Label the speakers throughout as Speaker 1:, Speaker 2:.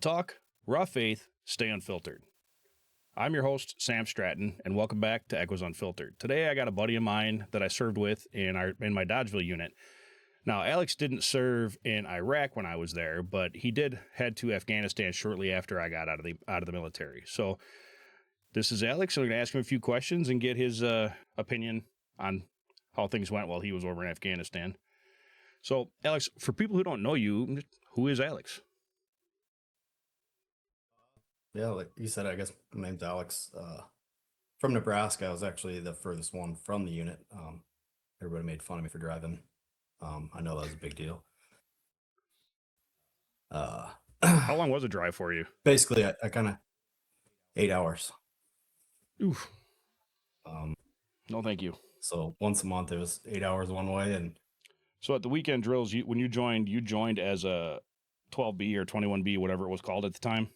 Speaker 1: talk, raw faith, stay unfiltered. I'm your host, Sam Stratton, and welcome back to Echoes Unfiltered. Today I got a buddy of mine that I served with in my Dodgeville unit. Now, Alex didn't serve in Iraq when I was there, but he did head to Afghanistan shortly after I got out of the military. So this is Alex. I'm going to ask him a few questions and get his opinion on how things went while he was over in Afghanistan. So, Alex, for people who don't know you, who is Alex?
Speaker 2: Yeah, like you said, I guess my name's Alex. From Nebraska. I was actually the furthest one from the unit. Everybody made fun of me for driving. I know that was a big deal.
Speaker 1: How long was the drive for you?
Speaker 2: Basically, I kind of 8 hours.
Speaker 1: Oof. No, thank you.
Speaker 2: So once a month, it was 8 hours one way. And
Speaker 1: so at the weekend drills, when you joined as a 12B or 21B, whatever it was called at the time?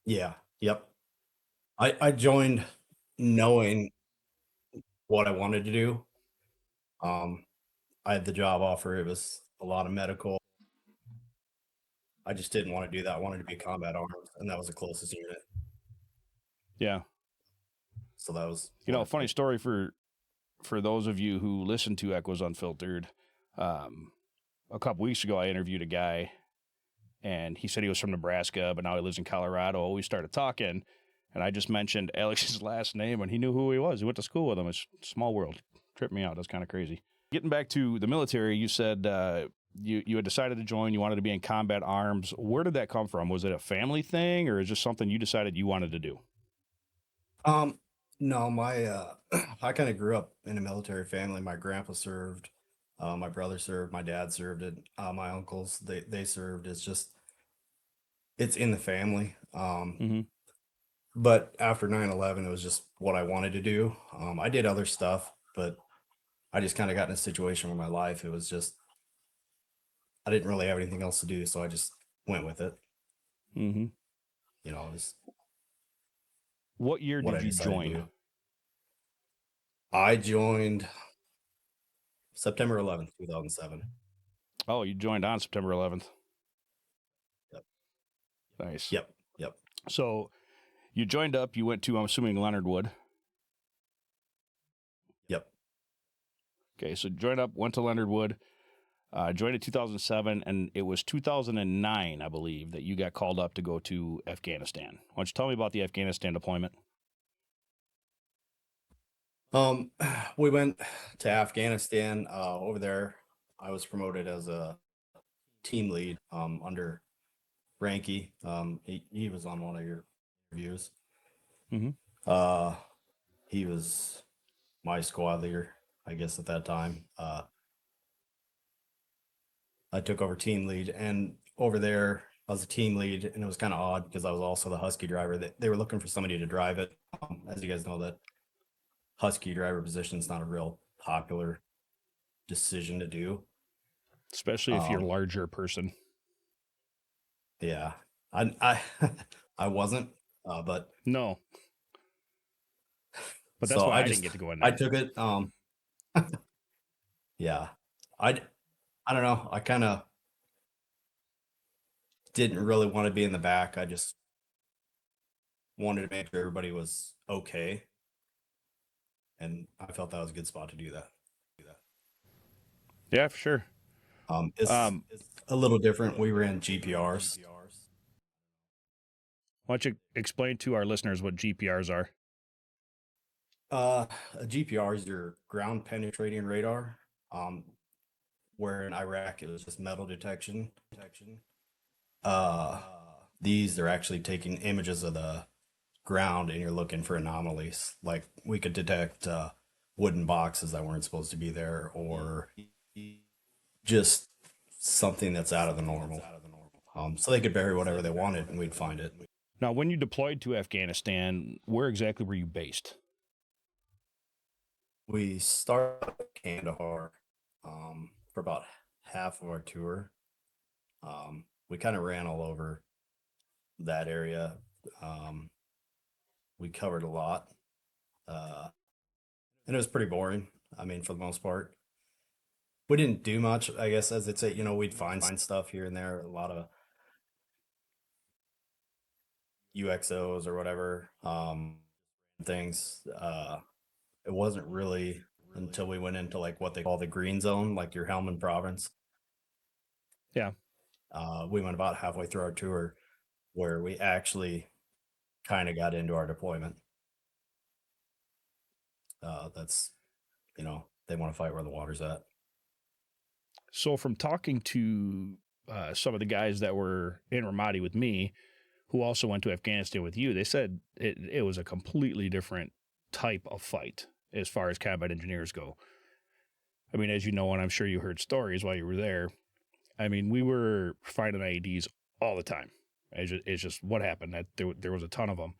Speaker 2: Yeah, yep. I joined knowing what I wanted to do. I had the job offer. It was a lot of medical. I just didn't want to do that. I wanted to be combat arms, and that was the closest unit.
Speaker 1: Yeah.
Speaker 2: So that was,
Speaker 1: funny story for those of you who listen to Echoes Unfiltered. A couple weeks ago, I interviewed a guy, and he said he was from Nebraska, but now he lives in Colorado. We started talking, and I just mentioned Alex's last name, and he knew who he was. He went to school with him. It's a small world. Tripped me out. That's kind of crazy. Getting back to the military, you said you had decided to join. You wanted to be in combat arms. Where did that come from? Was it a family thing, or is it just something you decided you wanted to do?
Speaker 2: No, my I kind of grew up in a military family. My grandpa served, my brother served, my dad served it, my uncles they served. It's in the family. But after 9/11, it was just what I wanted to do. I did other stuff, but I just kind of got in a situation where my life, it was just, I didn't really have anything else to do, so I just went with it. It was
Speaker 1: what year did you join?
Speaker 2: I joined September 11th, 2007.
Speaker 1: Oh, you joined on September 11th.
Speaker 2: Yep.
Speaker 1: Nice.
Speaker 2: Yep.
Speaker 1: So you joined up, you went to, I'm assuming, Leonard Wood.
Speaker 2: Yep.
Speaker 1: Okay, so joined up, went to Leonard Wood, joined in 2007, and it was 2009, I believe, that you got called up to go to Afghanistan. Why don't you tell me about the Afghanistan deployment?
Speaker 2: We went to Afghanistan. Over there, I was promoted as a team lead under Ranky. He was on one of your interviews. He was my squad leader, I guess, at that time. I took over team lead, and over there I was a team lead, and it was kind of odd because I was also the Husky driver. They were looking for somebody to drive it. As you guys know, that Husky driver position is not a real popular decision to do,
Speaker 1: especially if you're a larger person.
Speaker 2: Yeah, I I wasn't, but
Speaker 1: no, but that's why I didn't get to go in there.
Speaker 2: I took it. Yeah, I don't know. I kind of didn't really want to be in the back. I just wanted to make sure everybody was okay, and I felt that was a good spot to do that.
Speaker 1: Yeah, for sure.
Speaker 2: It's a little different. We ran GPRs.
Speaker 1: Why don't you explain to our listeners what GPRs are?
Speaker 2: A GPR is your ground penetrating radar. Where in Iraq it was just metal detection. These are actually taking images of the ground, and you're looking for anomalies. Like we could detect wooden boxes that weren't supposed to be there, or just something that's out of the normal. So they could bury whatever they wanted, and we'd find it.
Speaker 1: Now, when you deployed to Afghanistan, where exactly were you based?
Speaker 2: We started at Kandahar for about half of our tour. We kind of ran all over that area. We covered a lot. And it was pretty boring. I mean, for the most part. We didn't do much, I guess, as it's, we'd find stuff here and there, a lot of UXOs or whatever things. It wasn't really until we went into like what they call the green zone, like your Helmand province.
Speaker 1: Yeah.
Speaker 2: We went about halfway through our tour where we actually kind of got into our deployment. That's, they want to fight where the water's at.
Speaker 1: So from talking to some of the guys that were in Ramadi with me, who also went to Afghanistan with you, they said it was a completely different type of fight as far as combat engineers go. I mean, as you know, and I'm sure you heard stories while you were there, I mean, we were fighting IEDs all the time. It's just what happened. That there was a ton of them.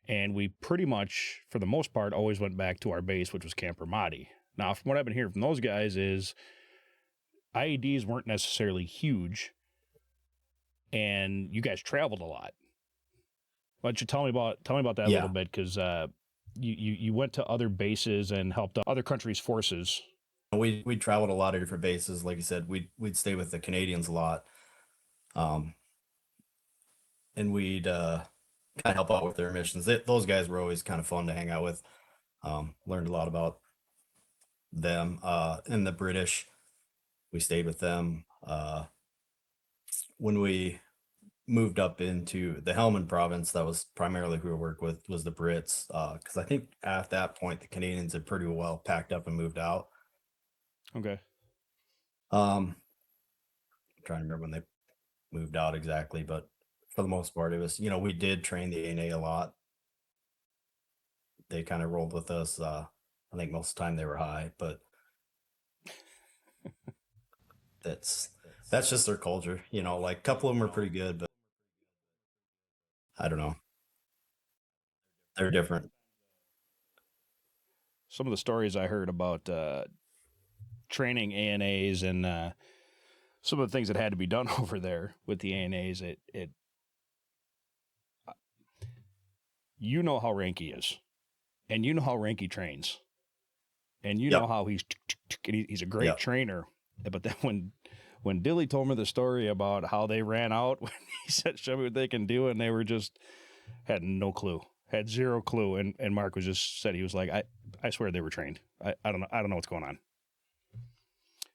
Speaker 1: And we pretty much, for the most part, always went back to our base, which was Camp Ramadi. Now, from what I've been hearing from those guys is IEDs weren't necessarily huge, and you guys traveled a lot. Why don't you tell me about that a little bit? Because you went to other bases and helped other countries' forces.
Speaker 2: We traveled a lot of different bases. Like you said, we'd stay with the Canadians a lot, and we'd kind of help out with their missions. Those guys were always kind of fun to hang out with. Learned a lot about them. And the British, we stayed with them. When we moved up into the Helmand province, that was primarily who we worked with, was the Brits. Because I think at that point the Canadians had pretty well packed up and moved out.
Speaker 1: Okay.
Speaker 2: I'm trying to remember when they moved out exactly, but for the most part, it was, we did train the ANA a lot. They kind of rolled with us. I think most of the time they were high, but that's just their culture. Like a couple of them are pretty good, but I don't know. They're different.
Speaker 1: Some of the stories I heard about training ANAs and some of the things that had to be done over there with the ANAs, you know how Ranky is, and you know how Ranky trains, and you know how he's a great trainer. But then when Dilly told me the story about how they ran out when he said, "Show me what they can do," and they were just had no clue, had zero clue, and Mark was just said he was like, I swear they were trained. I don't know what's going on.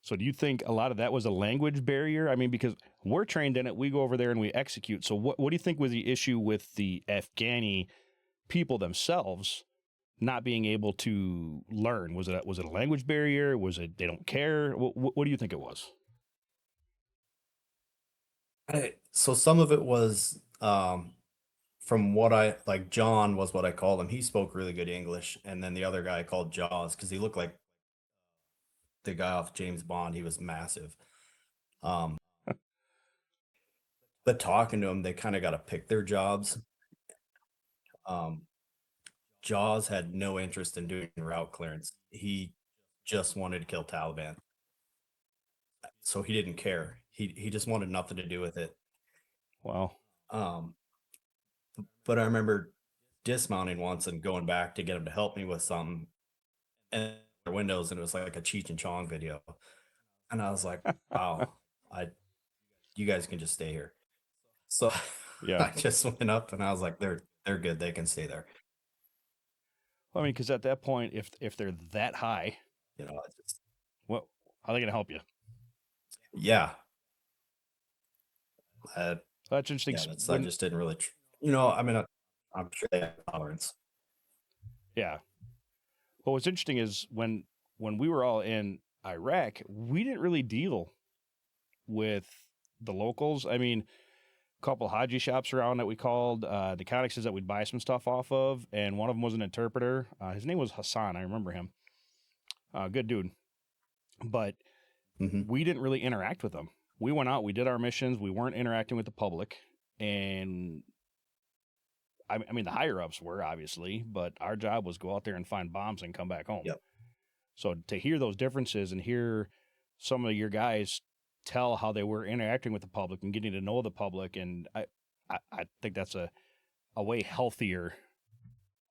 Speaker 1: So do you think a lot of that was a language barrier? I mean, because we're trained in it, we go over there and we execute. So what do you think was the issue with the Afghani people themselves not being able to learn? Was it a language barrier? Was it they don't care? What do you think it was?
Speaker 2: So some of it was from what I like, John was what I called him. He spoke really good English, and then the other guy called Jaws because he looked like the guy off James Bond. He was massive. But talking to him, they kind of got to pick their jobs. Jaws had no interest in doing route clearance. He just wanted to kill Taliban. So he didn't care. He just wanted nothing to do with it.
Speaker 1: Wow.
Speaker 2: But I remember dismounting once and going back to get him to help me with something, and windows, and it was like a Cheech and Chong video. And I was like, wow, you guys can just stay here. So
Speaker 1: Yeah.
Speaker 2: I just went up and I was like, they're good. They can stay there.
Speaker 1: Well, I mean, because at that point, if they're that high, what how are they going to help you?
Speaker 2: Yeah.
Speaker 1: That's interesting.
Speaker 2: I just didn't really, I mean, I'm sure they have tolerance.
Speaker 1: Yeah. Well, what's interesting is when we were all in Iraq, we didn't really deal with the locals. I mean, a couple Haji shops around that we called, the connexes that we'd buy some stuff off of, and one of them was an interpreter. His name was Hassan. I remember him. Good dude. But we didn't really interact with them. We went out, we did our missions, we weren't interacting with the public, and I mean, the higher ups were obviously, but our job was go out there and find bombs and come back home.
Speaker 2: Yep.
Speaker 1: So to hear those differences and hear some of your guys tell how they were interacting with the public and getting to know the public, and I think that's a way healthier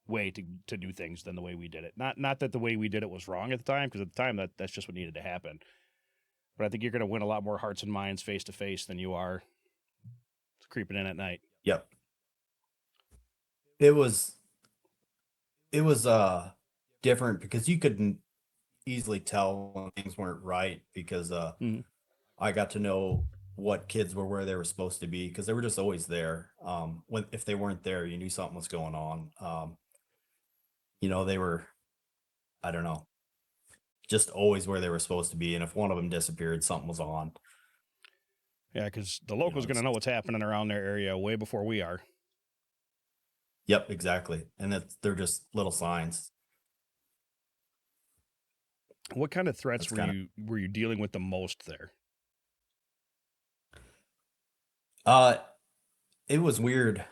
Speaker 1: way to do things than the way we did it. Not that the way we did it was wrong at the time, because at the time that's just what needed to happen. But I think you're going to win a lot more hearts and minds face to face than you are creeping in at night.
Speaker 2: Yep. it was it was different because you couldn't easily tell when things weren't right because
Speaker 1: Mhm.
Speaker 2: I got to know what kids were where they were supposed to be because they were just always there. When if they weren't there, you knew something was going on. They were, I don't know, just always where they were supposed to be. And if one of them disappeared, something was on.
Speaker 1: Yeah, because the
Speaker 2: You know,
Speaker 1: locals going to
Speaker 2: it's
Speaker 1: know what's happening around their area way before we are.
Speaker 2: Yep, exactly. And they're just little signs.
Speaker 1: What kind of threats
Speaker 2: That's kind of
Speaker 1: were you dealing with the most there?
Speaker 2: uh it was weird.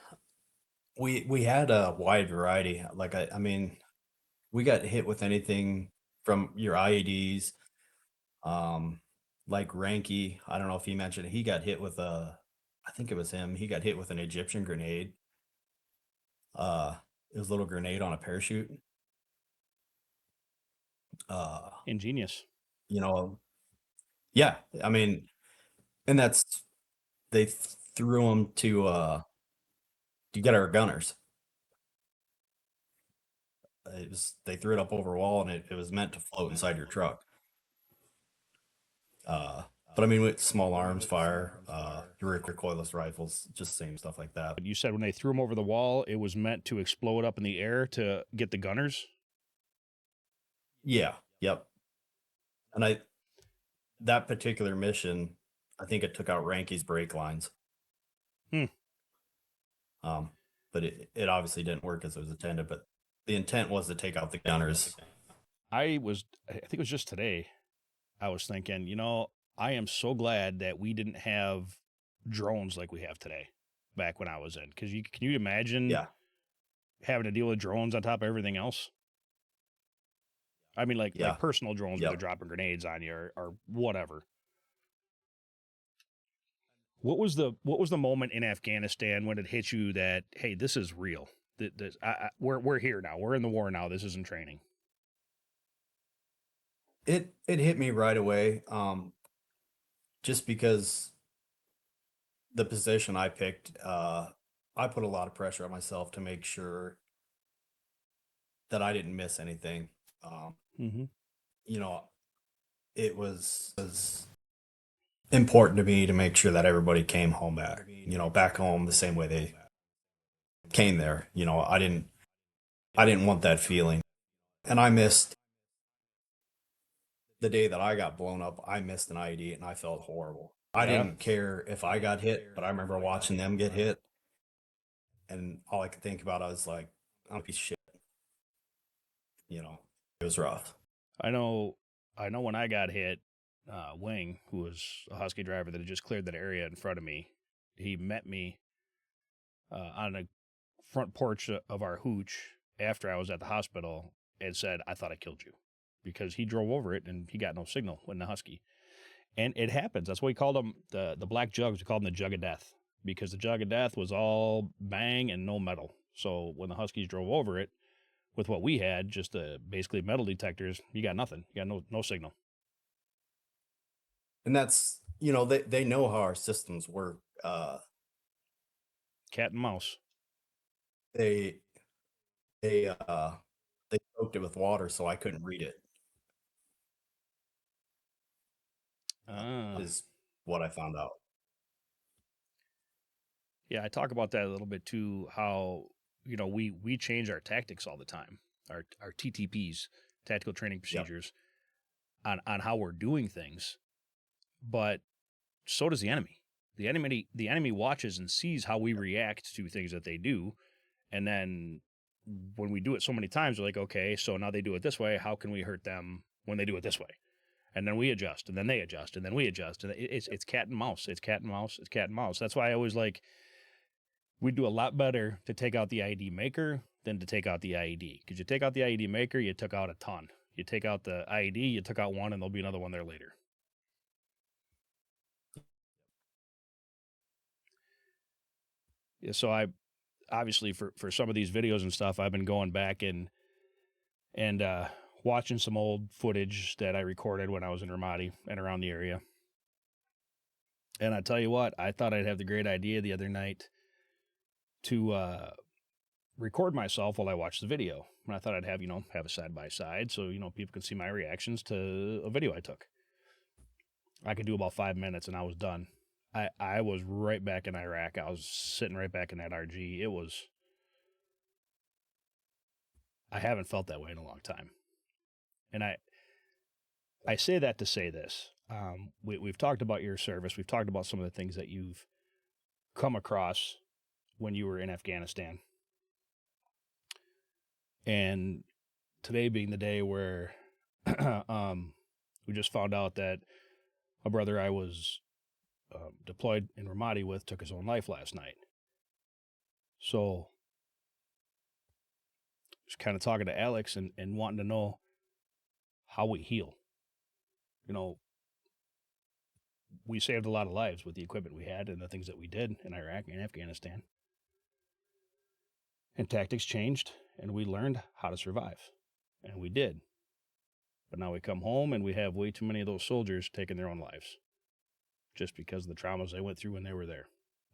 Speaker 2: We had a wide variety. Like I mean, we got hit with anything from your IEDs, um, like Ranky. I don't know if he mentioned it. He got hit with I think it was him. He got hit with an Egyptian grenade. Uh, it was a little grenade on a parachute. Uh,
Speaker 1: Ingenious.
Speaker 2: you know, yeah. I mean, and they threw them to get our gunners. They threw it up over a wall and it was meant to float inside your truck. But I mean, with small arms fire, your recoilless rifles, just same stuff like that.
Speaker 1: But you said when they threw them over the wall, it was meant to explode up in the air to get the gunners.
Speaker 2: Yeah, yep. And that particular mission, I think it took out Ranky's brake lines.
Speaker 1: Hmm.
Speaker 2: Um, but it obviously didn't work as it was intended. But the intent was to take out the gunners.
Speaker 1: I think it was just today. I was thinking, I am so glad that we didn't have drones like we have today back when I was in. Because can you imagine
Speaker 2: Yeah,
Speaker 1: having to deal with drones on top of everything else? I mean, like
Speaker 2: yeah,
Speaker 1: personal drones where they're
Speaker 2: yep.
Speaker 1: dropping grenades on you or whatever. What was the moment in Afghanistan when it hit you that, hey, this is real? We're here now. We're in the war now. This isn't training.
Speaker 2: It hit me right away. Just because the position I picked, I put a lot of pressure on myself to make sure that I didn't miss anything. Um,
Speaker 1: Mm-hmm.
Speaker 2: you know, it was important to me to make sure that everybody came home back home the same way they came there. I didn't want that feeling. And I missed the day that I got blown up. I missed an IED and I felt horrible. I
Speaker 1: Yeah,
Speaker 2: didn't care if I got hit, but I remember watching them get hit. And all I could think about, I was like, I'm a piece of shit. It was rough.
Speaker 1: I know. I know when I got hit, Wing, who was a Husky driver that had just cleared that area in front of me, he met me on the front porch of our hooch after I was at the hospital and said, "I thought I killed you," because he drove over it and he got no signal in the Husky. And it happens. That's why we called them the black jugs. We called them the jug of death because the jug of death was all bang and no metal. So when the Huskies drove over it with what we had, just basically metal detectors, you got nothing. You got no signal.
Speaker 2: And they know how our systems work.
Speaker 1: Cat and mouse.
Speaker 2: They they they soaked it with water so I couldn't read it.
Speaker 1: Uh,
Speaker 2: Is what I found out.
Speaker 1: yeah, I talk about that a little bit too. How we change our tactics all the time. Our TTPs, tactical training
Speaker 2: Yep.
Speaker 1: procedures, on how we're doing things, but so does the enemy. The enemy watches and sees how we react to things that they do, and then when we do it so many times, we're like, okay, so now they do it this way. How can we hurt them when they do it this way? And then we adjust, and then they adjust, and then we adjust, and it's cat and mouse. It's cat and mouse. It's cat and mouse. That's why I always like we'd do a lot better to take out the IED maker than to take out the IED. Because you take out the IED maker, you took out a ton. You take out the IED, you took out one, and there'll be another one there later. Yeah, so I obviously for some of these videos and stuff, I've been going back and watching some old footage that I recorded when I was in Ramadi and around the area. And I tell you what, I thought I'd have the great idea the other night to record myself while I watch the video. And I thought I'd have, have a side by side so, people can see my reactions to a video I took. I could do about 5 minutes and I was done. I was right back in Iraq. I was sitting right back in that RG. I haven't felt that way in a long time. And I say that to say this. We've talked about your service. We've talked about some of the things that you've come across when you were in Afghanistan. And today being the day where we just found out that a brother I was deployed in Ramadi with took his own life last night. So just kind of talking to Alex and wanting to know how we heal. We saved a lot of lives with the equipment we had and the things that we did in Iraq and Afghanistan. And tactics changed, and we learned how to survive. And we did. But now we come home, and we have way too many of those soldiers taking their own lives. Just because of the traumas they went through when they were there.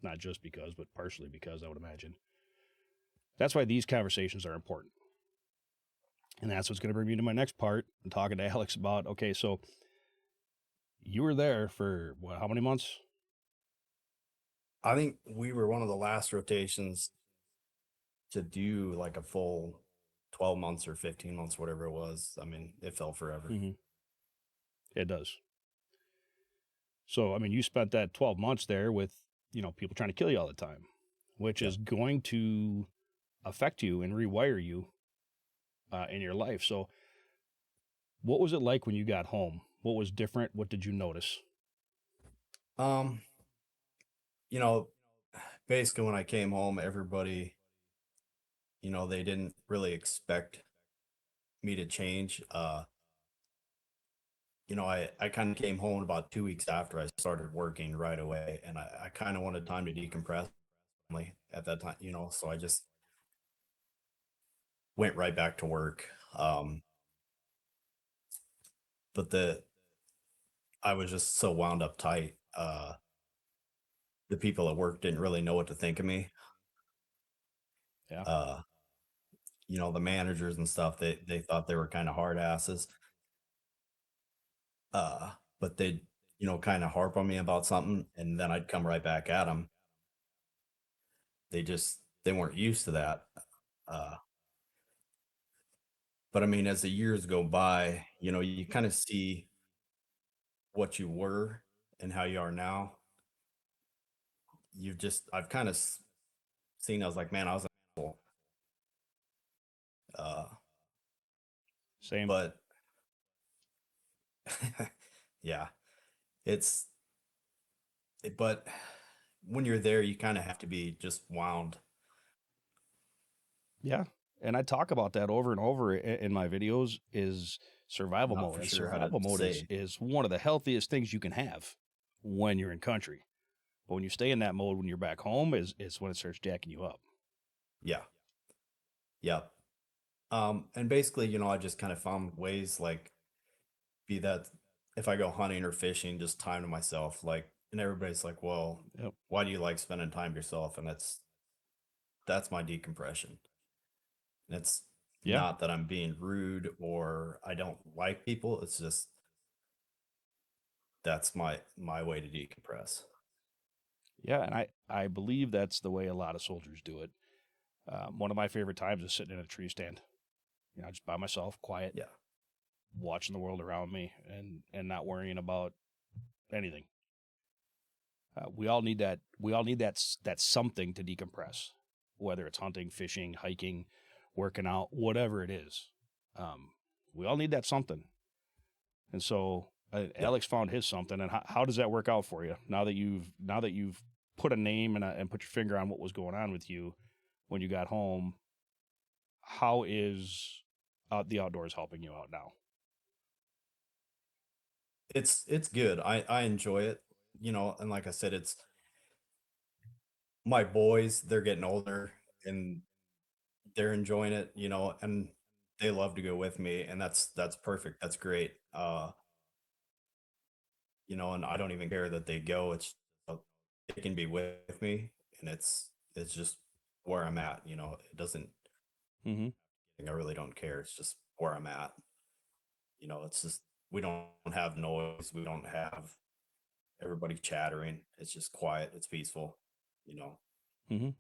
Speaker 1: Not just because, but partially because, I would imagine. That's why these conversations are important. And that's what's going to bring me to my next part. I'm talking to Alex about, okay, so you were there for, how many months?
Speaker 2: I think we were one of the last rotations to do like a full 12 months or 15 months, whatever it was. I mean, it felt forever.
Speaker 1: Mm-hmm. It does. So, you spent that 12 months there with, people trying to kill you all the time, which is going to affect you and rewire you in your life. So what was it like when you got home? What was different? What did you notice?
Speaker 2: Basically when I came home, everybody, they didn't really expect me to change. I kind of came home about 2 weeks after I started working right away, and I kind of wanted time to decompress at that time, so I just went right back to work. But I was just so wound up tight. The people at work didn't really know what to think of me.
Speaker 1: Yeah.
Speaker 2: The managers and stuff, they thought they were kind of hard asses. But they'd, kind of harp on me about something, and then I'd come right back at them. They weren't used to that. But as the years go by, you kind of see what you were and how you are now. I've kind of seen, I was like, man, I was an asshole.
Speaker 1: Same.
Speaker 2: But yeah, but when you're there, you kind of have to be just wound.
Speaker 1: Yeah. And I talk about that over and over in my videos is survival mode. And survival mode is one of the healthiest things you can have when you're in country. But when you stay in that mode, when you're back home, is when it starts jacking you up.
Speaker 2: Yeah. Yeah. And basically, I just kind of found ways be that if I go hunting or fishing, just time to myself, and everybody's like, well, why do you like spending time to yourself? And that's my decompression. It's not that I'm being rude or I don't like people. It's just, that's my way to decompress.
Speaker 1: Yeah. And I believe that's the way a lot of soldiers do it. One of my favorite times is sitting in a tree stand, just by myself, quiet.
Speaker 2: Yeah.
Speaker 1: Watching the world around me and not worrying about anything. We all need that. We all need that something to decompress, whether it's hunting, fishing, hiking, working out, whatever it is. We all need that something. And so Alex found his something. And how does that work out for you now that you've put a name and put your finger on what was going on with you when you got home? How is the outdoors helping you out now?
Speaker 2: It's good. I enjoy it, and like I said, it's my boys, they're getting older and they're enjoying it, and they love to go with me, and that's perfect. That's great. And I don't even care that they go. It's they can be with me, and it's just where I'm at. You know, it doesn't.
Speaker 1: Mm-hmm.
Speaker 2: I really don't care. It's just where I'm at. You know, it's just we don't have noise. We don't have everybody chattering. It's just quiet. It's peaceful. You know,
Speaker 1: Mm-hmm.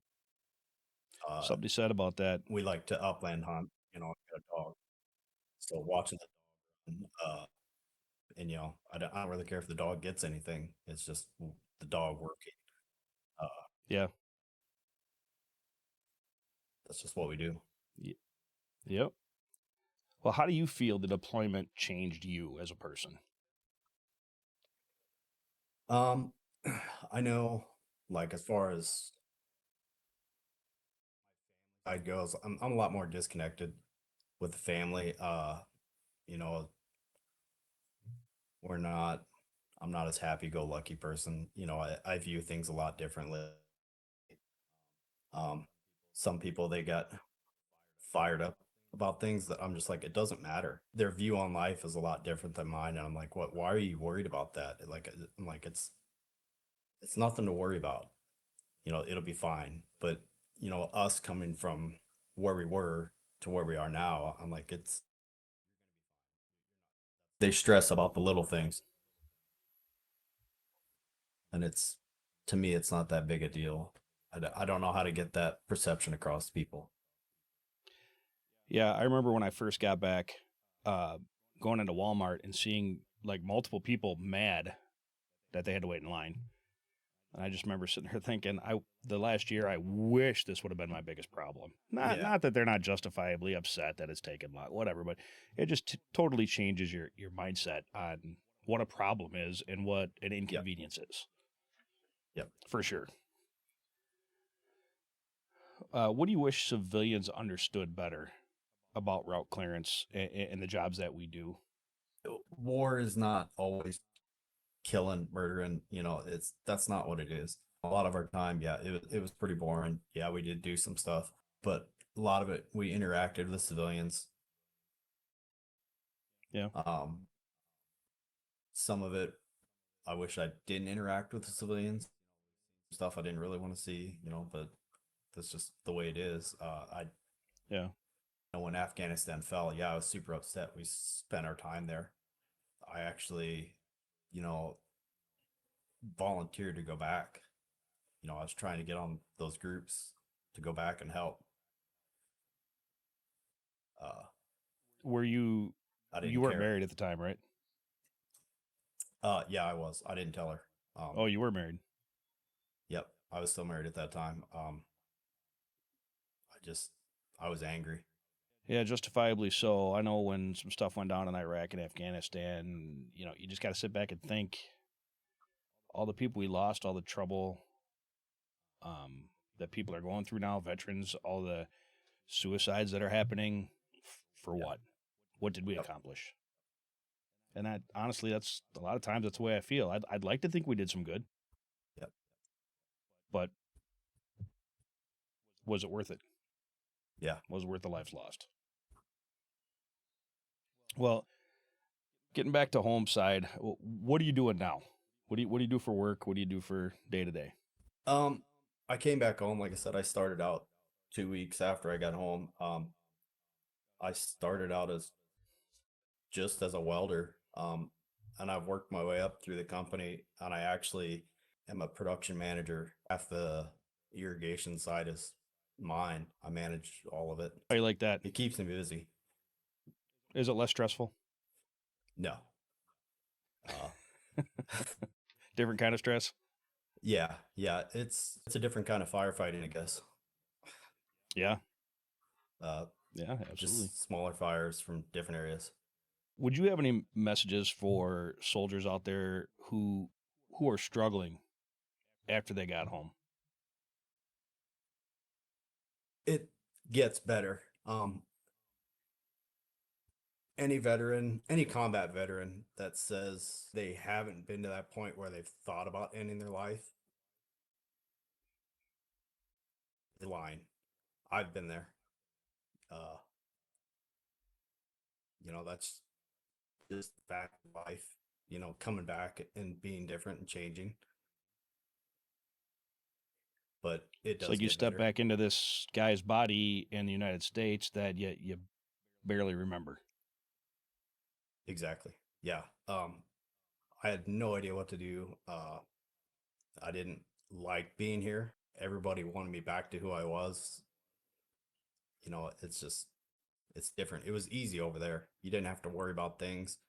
Speaker 2: uh,
Speaker 1: Somebody said about that.
Speaker 2: we like to upland hunt. You know, get a dog. So watching the and you know, I don't really care if the dog gets anything. It's just the dog working. Uh,
Speaker 1: Yeah.
Speaker 2: that's just what we do.
Speaker 1: Y- Yep. Well, how do you feel the deployment changed you as a person?
Speaker 2: Um, I know, like as far as side goes, I'm a lot more disconnected with the family. You know, we're not. I'm not as happy-go-lucky person. You know, I view things a lot differently. Um, some people they got fired up about things that I'm just like, it doesn't matter. Their view on life is a lot different than mine, and I'm like, what? Why are you worried about that? Like, I'm like, it's nothing to worry about. You know, it'll be fine. But you know, us coming from where we were to where we are now, I'm like, it's they stress about the little things, and it's to me, it's not that big a deal. I don't know how to get that perception across to people.
Speaker 1: Yeah, I remember when I first got back, uh, going into Walmart and seeing like multiple people mad that they had to wait in line. And I just remember sitting there thinking, the last year I wish this would have been my biggest problem.
Speaker 2: Yeah,
Speaker 1: Not that they're not justifiably upset that it's taken long, whatever, but it just totally changes your mindset on what a problem is and what an
Speaker 2: yep,
Speaker 1: inconvenience is,
Speaker 2: yep.
Speaker 1: for sure. What do you wish civilians understood better about route clearance and the jobs that we do?
Speaker 2: War is not always killing, murdering. You know, it's that's not what it is. A lot of our time, yeah, it was pretty boring. Yeah, we did do some stuff, but a lot of it we interacted with civilians.
Speaker 1: Yeah.
Speaker 2: Um, some of it I wish I didn't interact with the civilians. Stuff I didn't really want to see, you know, but that's just the way it is. I
Speaker 1: Yeah.
Speaker 2: know when Afghanistan fell, yeah, I was super upset. We spent our time there. I actually, you know, volunteered to go back. You know, I was trying to get on those groups to go back and help. Uh,
Speaker 1: Were
Speaker 2: I
Speaker 1: you
Speaker 2: didn't
Speaker 1: weren't
Speaker 2: care.
Speaker 1: married at the time, right?
Speaker 2: Yeah, I was. I didn't tell her.
Speaker 1: Oh, you were married.
Speaker 2: Yep, I was still married at that time. I just, I was angry.
Speaker 1: Yeah, justifiably so. I know when some stuff went down in Iraq and Afghanistan, you just got to sit back and think all the people we lost, all the trouble that people are going through now, veterans, all the suicides that are happening. For
Speaker 2: Yep,
Speaker 1: what? What did we
Speaker 2: yep,
Speaker 1: accomplish? And that honestly, that's a lot of times that's the way I feel. I'd like to think we did some good,
Speaker 2: yep.
Speaker 1: but was it worth it?
Speaker 2: Yeah.
Speaker 1: Was it worth the lives lost? Well, getting back to home side, what are you doing now? What do you do for work? What do you do for day to day?
Speaker 2: Um, I came back home. Like I said, I started out 2 weeks after I got home. I started out as just as a welder. And I've worked my way up through the company, and I actually am a production manager. Half the irrigation side is mine. I manage all of it.
Speaker 1: How you like that?
Speaker 2: It keeps me busy.
Speaker 1: Is it less stressful?
Speaker 2: No. Uh,
Speaker 1: Different kind of stress?
Speaker 2: yeah, yeah. It's a different kind of firefighting, I guess.
Speaker 1: Yeah,
Speaker 2: Uh,
Speaker 1: yeah, absolutely.
Speaker 2: just smaller fires from different areas.
Speaker 1: Would you have any messages for soldiers out there who are struggling after they got home?
Speaker 2: It gets better. Any veteran, any combat veteran that says they haven't been to that point where they've thought about ending their life, they're lying. I've been there. Uh, you know, that's just fact of life. You know, coming back and being different and changing. but it
Speaker 1: It's
Speaker 2: does
Speaker 1: like you
Speaker 2: get
Speaker 1: step
Speaker 2: better.
Speaker 1: back into this guy's body in the United States that you barely remember.
Speaker 2: Exactly. Yeah. I had no idea what to do. I didn't like being here. Everybody wanted me back to who I was. It's different. It was easy over there. You didn't have to worry about things.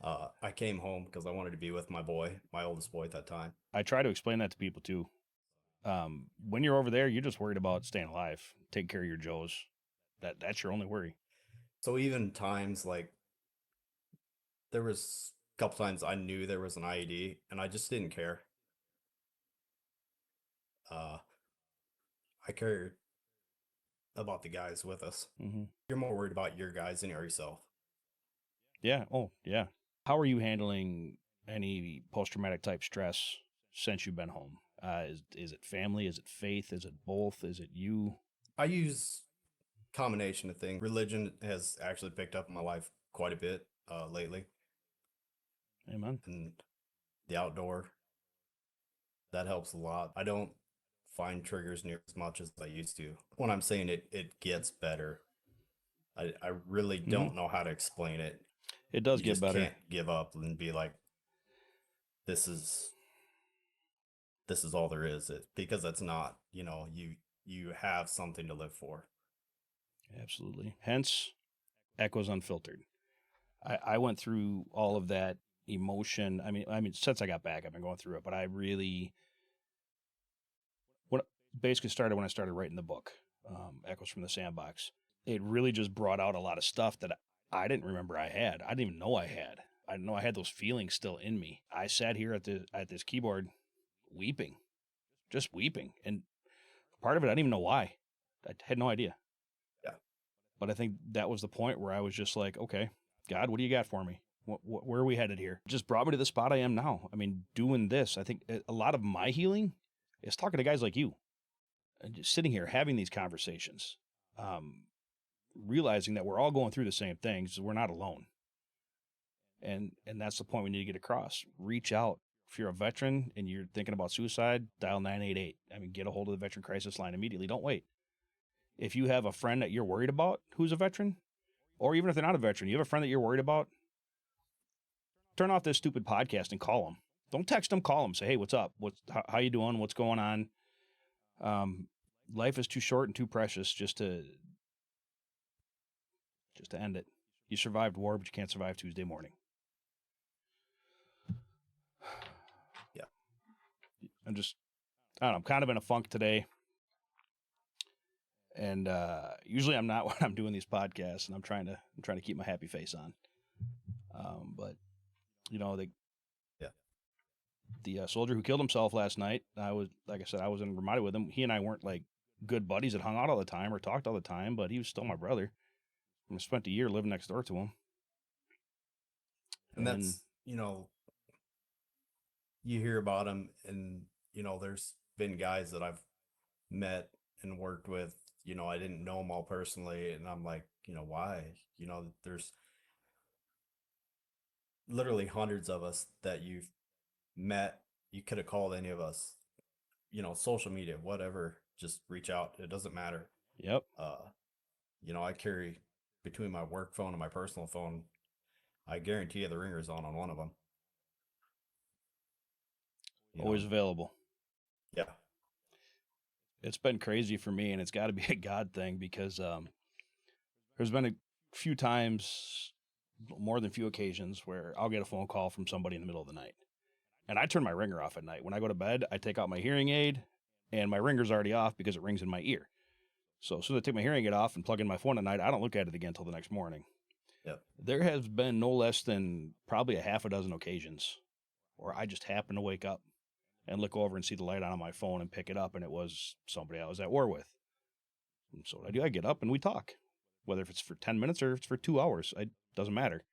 Speaker 2: I came home because I wanted to be with my boy, my oldest boy at that time.
Speaker 1: I try to explain that to people too. When you're over there, you're just worried about staying alive, taking care of your Joes. That's your only worry.
Speaker 2: So even times like there was a couple times I knew there was an IED and I just didn't care. Uh, I cared about the guys with us.
Speaker 1: Mm-hmm.
Speaker 2: You're more worried about your guys than yourself.
Speaker 1: Yeah. Oh, yeah. How are you handling any post-traumatic type stress since you've been home? Is it family? Is it faith? Is it both? Is it you?
Speaker 2: I use combination of things. Religion has actually picked up in my life quite a bit lately,
Speaker 1: Amen.
Speaker 2: and the outdoor that helps a lot. I don't find triggers near as much as I used to. When I'm saying it gets better, I really
Speaker 1: Mm-hmm.
Speaker 2: don't know how to explain it.
Speaker 1: It does
Speaker 2: You
Speaker 1: get
Speaker 2: just
Speaker 1: better.
Speaker 2: can't give up and be like, this is all there is. Because that's not. You have something to live for.
Speaker 1: Absolutely. Hence, Echoes Unfiltered. I went through all of that emotion. I mean, since I got back, I've been going through it. But I really, what basically started when I started writing the book, Echoes from the Sandbox. It really just brought out a lot of stuff that I didn't remember I had. I didn't even know I had. I didn't know I had those feelings still in me. I sat here at this keyboard, weeping, just weeping, and part of it I didn't even know why. I had no idea.
Speaker 2: Yeah.
Speaker 1: But I think that was the point where I was just like, okay, God, what do you got for me? Where are we headed here? Just brought me to the spot I am now. I mean, doing this, I think a lot of my healing is talking to guys like you and just sitting here having these conversations, realizing that we're all going through the same things. We're not alone. And that's the point we need to get across. Reach out. If you're a veteran and you're thinking about suicide, dial 988. I mean, get a hold of the Veteran Crisis Line immediately. Don't wait. If you have a friend that you're worried about who's a veteran, or even if they're not a veteran, you have a friend that you're worried about, turn off this stupid podcast and call them. Don't text them, call them. Say, hey, what's up? How you doing? What's going on? Life is too short and too precious just to end it. You survived war, but you can't survive Tuesday morning.
Speaker 2: Yeah.
Speaker 1: I don't know, I'm kind of in a funk today. And usually I'm not when I'm doing these podcasts, and I'm trying to keep my happy face on. But you know, the soldier who killed himself last night, I was in Ramadi with him. He and I weren't like good buddies that hung out all the time or talked all the time, but he was still my brother. I spent a year living next door to him.
Speaker 2: And that's, you hear about him, and there's been guys that I've met and worked with. I didn't know them all personally, and I'm like, why? There's literally hundreds of us that you've met. You could have called any of us. Social media, whatever. Just reach out. It doesn't matter.
Speaker 1: Yep.
Speaker 2: I carry between my work phone and my personal phone. I guarantee you the ringer's on one of them.
Speaker 1: Always available.
Speaker 2: Yeah.
Speaker 1: It's been crazy for me, and it's got to be a God thing because there's been a few times, more than a few occasions, where I'll get a phone call from somebody in the middle of the night. And I turn my ringer off at night. When I go to bed, I take out my hearing aid, and my ringer's already off because it rings in my ear. So as soon as I take my hearing aid off and plug in my phone at night, I don't look at it again until the next morning.
Speaker 2: Yep.
Speaker 1: There has been no less than probably a half a dozen occasions where I just happen to wake up and look over and see the light on my phone and pick it up, and it was somebody I was at war with. And so what I do, I get up and we talk. Whether if it's for 10 minutes or if it's for 2 hours, it doesn't matter.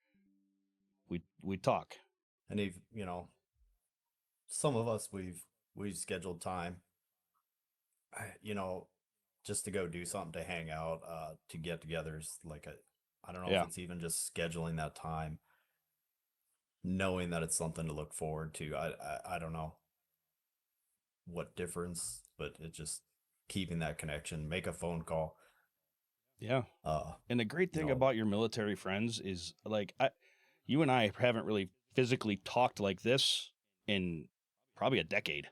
Speaker 1: We talk.
Speaker 2: And some of us we've scheduled time, just to go do something, to hang out, to get togethers. I don't know if it's even just scheduling that time, knowing that it's something to look forward to. I don't know. what difference, but it's just keeping that connection, make a phone call.
Speaker 1: Yeah. And the great
Speaker 2: You
Speaker 1: thing
Speaker 2: know,
Speaker 1: about your military friends is like you and I haven't really physically talked like this in probably a decade.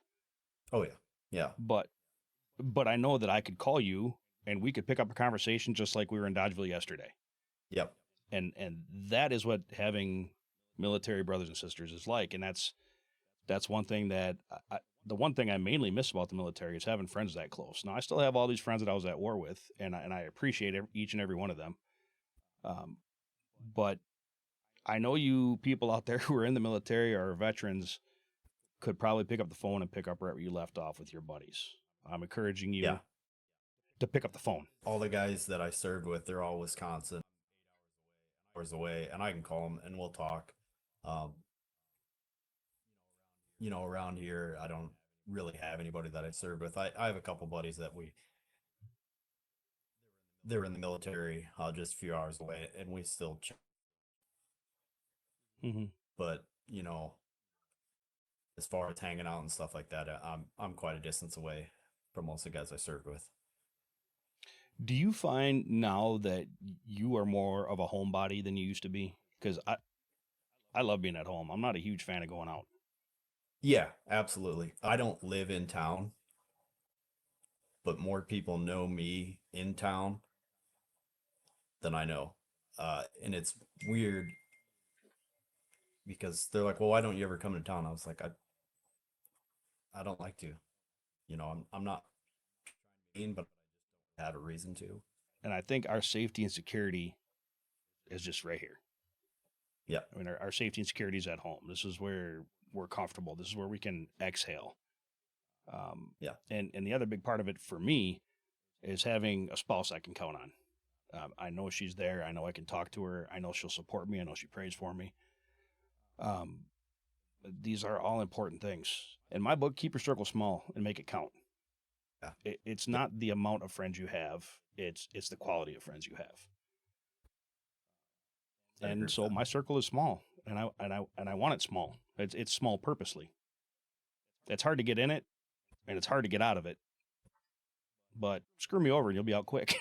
Speaker 2: oh yeah, yeah,
Speaker 1: But I know that I could call you and we could pick up a conversation just like we were in Dodgeville yesterday.
Speaker 2: yep,
Speaker 1: And that is what having military brothers and sisters is like. And that's one thing that the one thing I mainly miss about the military is having friends that close. Now I still have all these friends that I was at war with, and I appreciate each and every one of them. Um, but I know you people out there who are in the military or are veterans could probably pick up the phone and pick up right where you left off with your buddies. I'm encouraging
Speaker 2: yeah.
Speaker 1: you to pick up the phone.
Speaker 2: All the guys that I served with, they're all Wisconsin, hours away, and I can call them and we'll talk. Um, around here, I don't really have anybody that I served with. I have a couple buddies that they were in the military, just a few hours away, and we still chat.
Speaker 1: Hmm.
Speaker 2: But as far as hanging out and stuff like that, I'm quite a distance away from most of the guys I served with.
Speaker 1: Do you find now that you are more of a homebody than you used to be? Because I love being at home. I'm not a huge fan of going out.
Speaker 2: Yeah, absolutely. I don't live in town, but more people know me in town than I know. And it's weird because they're like, "Well, why don't you ever come to town?" I was like, I don't like to. I'm not mean, but I have a reason to.
Speaker 1: And I think our safety and security is just right here.
Speaker 2: Yeah,
Speaker 1: I mean, our safety and security is at home. This is where we're comfortable. This is where we can exhale.
Speaker 2: yeah,
Speaker 1: And the other big part of it for me is having a spouse I can count on. I know she's there. I know I can talk to her. I know she'll support me. I know she prays for me. Um, these are all important things. In my book, keep your circle small and make it count.
Speaker 2: yeah,
Speaker 1: It's
Speaker 2: yeah.
Speaker 1: not the amount of friends you have. It's the quality of friends you have.
Speaker 2: I agree
Speaker 1: And
Speaker 2: with
Speaker 1: so
Speaker 2: that.
Speaker 1: my circle is small, and I want it small. It's small purposely. It's hard to get in it, and it's hard to get out of it. But screw me over, and you'll be out quick.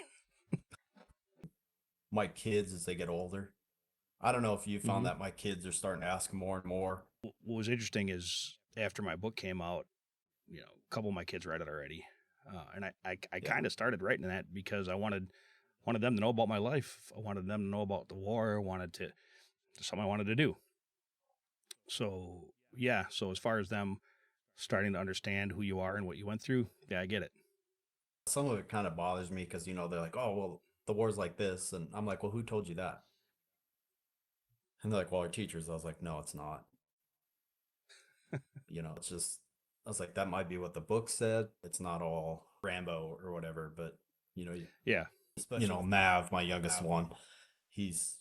Speaker 2: My kids, as they get older, I don't know if you found
Speaker 1: Hmm.
Speaker 2: that my kids are starting to ask more and more.
Speaker 1: What was interesting is after my book came out, a couple of my kids read it already, and I
Speaker 2: Yeah,
Speaker 1: kind of started writing that because I wanted them to know about my life. I wanted them to know about the war. I wanted to something I wanted to do. So yeah. So as far as them starting to understand who you are and what you went through, yeah, I get it.
Speaker 2: some of it kind of bothers me because they're like, "Oh, well, the war's like this," and I'm like, "Well, who told you that?" And they're like, "Well, our teachers." I was like, "No, it's not. It's just." I was like, "That might be what the book said. It's not all Rambo or whatever." But you know,
Speaker 1: Yeah, especially with
Speaker 2: Mav, my youngest one, he's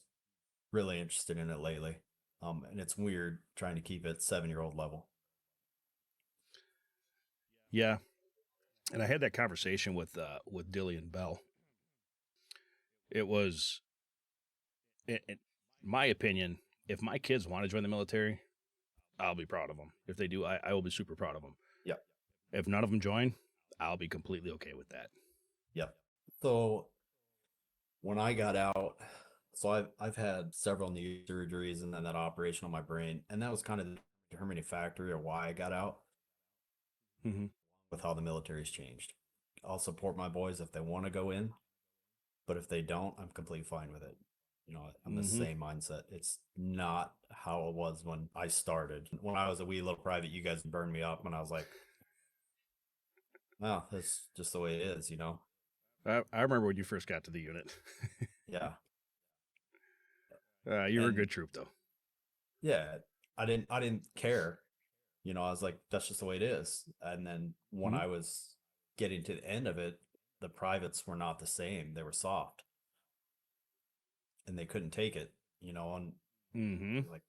Speaker 2: really interested in it lately. And it's weird trying to keep it 7-year-old level.
Speaker 1: yeah. And I had that conversation with Dillian Bell. It was, in my opinion, if my kids want to join the military, I'll be proud of them. If they do, I will be super proud of them.
Speaker 2: Yep,
Speaker 1: If none of them join, I'll be completely okay with that.
Speaker 2: yep. So when I got out, so I've had several knee surgeries and then that operation on my brain, and that was kind of the determining factor of why I got out
Speaker 1: Hmm.
Speaker 2: with how the military's changed. I'll support my boys if they want to go in, but if they don't, I'm completely fine with it. I'm the
Speaker 1: Hmm.
Speaker 2: same mindset. It's not how it was when I started. When I was a wee little private, you guys burned me up, and I was like, "Oh, that's just the way it is."
Speaker 1: I remember when you first got to the unit.
Speaker 2: Yeah,
Speaker 1: You were a
Speaker 2: and
Speaker 1: good troop, though.
Speaker 2: yeah, I didn't care. I was like, "That's just the way it is." And then when
Speaker 1: Hmm.
Speaker 2: I was getting to the end of it, the privates were not the same. They were soft, and they couldn't take it. And
Speaker 1: Hmm.
Speaker 2: like,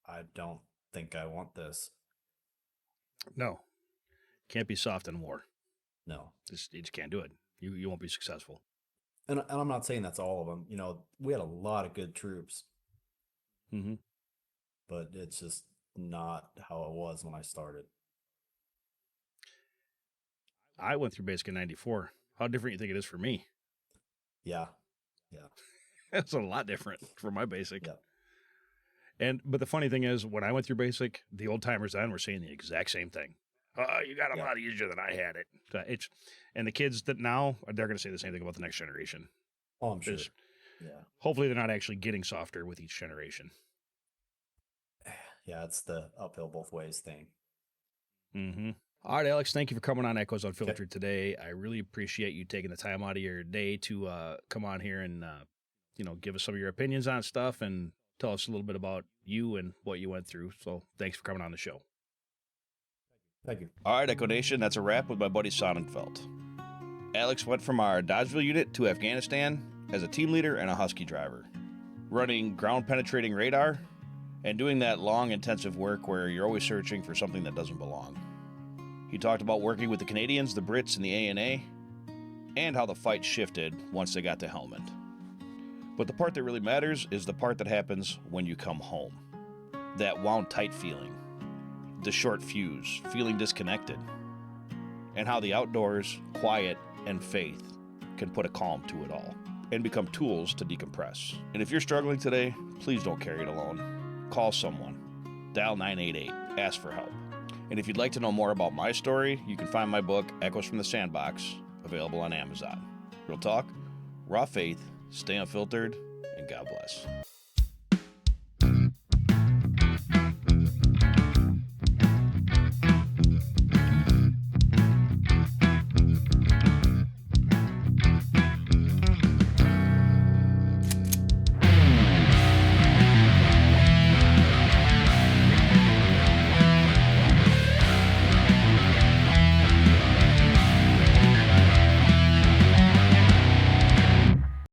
Speaker 2: I don't think I want this.
Speaker 1: No, can't be soft in war.
Speaker 2: No.
Speaker 1: You just can't do it. You won't be successful.
Speaker 2: And I'm not saying that's all of them. We had a lot of good troops,
Speaker 1: Hmm.
Speaker 2: but it's just not how it was when I started.
Speaker 1: I went through basic in 94. How different you think it is for me?
Speaker 2: Yeah.
Speaker 1: It's a lot different from my basic.
Speaker 2: Yeah.
Speaker 1: But the funny thing is, when I went through basic, the old timers then were saying the exact same thing. Oh, you got a lot easier than I had it. And the kids that now, they're going to say the same thing about the next generation.
Speaker 2: Oh, I'm sure. Yeah.
Speaker 1: Hopefully they're not actually getting softer with each generation.
Speaker 2: Yeah, it's the uphill both ways thing.
Speaker 1: Mm-hmm. All right, Alex, thank you for coming on Echoes Unfiltered today. I really appreciate you taking the time out of your day to come on here and, give us some of your opinions on stuff and tell us a little bit about you and what you went through. So thanks for coming on the show.
Speaker 2: Thank you.
Speaker 1: All right, Echo Nation, that's a wrap with my buddy Sonnenfelt. Alex went from our Dodgeville unit to Afghanistan as a team leader and a Husky driver, running ground-penetrating radar and doing that long, intensive work where you're always searching for something that doesn't belong. He talked about working with the Canadians, the Brits, and the ANA, and how the fight shifted once they got to Helmand. But the part that really matters is the part that happens when you come home. That wound tight feeling, the short fuse, feeling disconnected, and how the outdoors, quiet, and faith can put a calm to it all and become tools to decompress. And if you're struggling today, please don't carry it alone. Call someone. Dial 988. Ask for help. And if you'd like to know more about my story, you can find my book, Echoes from the Sandbox, available on Amazon. Real talk, raw faith, stay unfiltered, and God bless.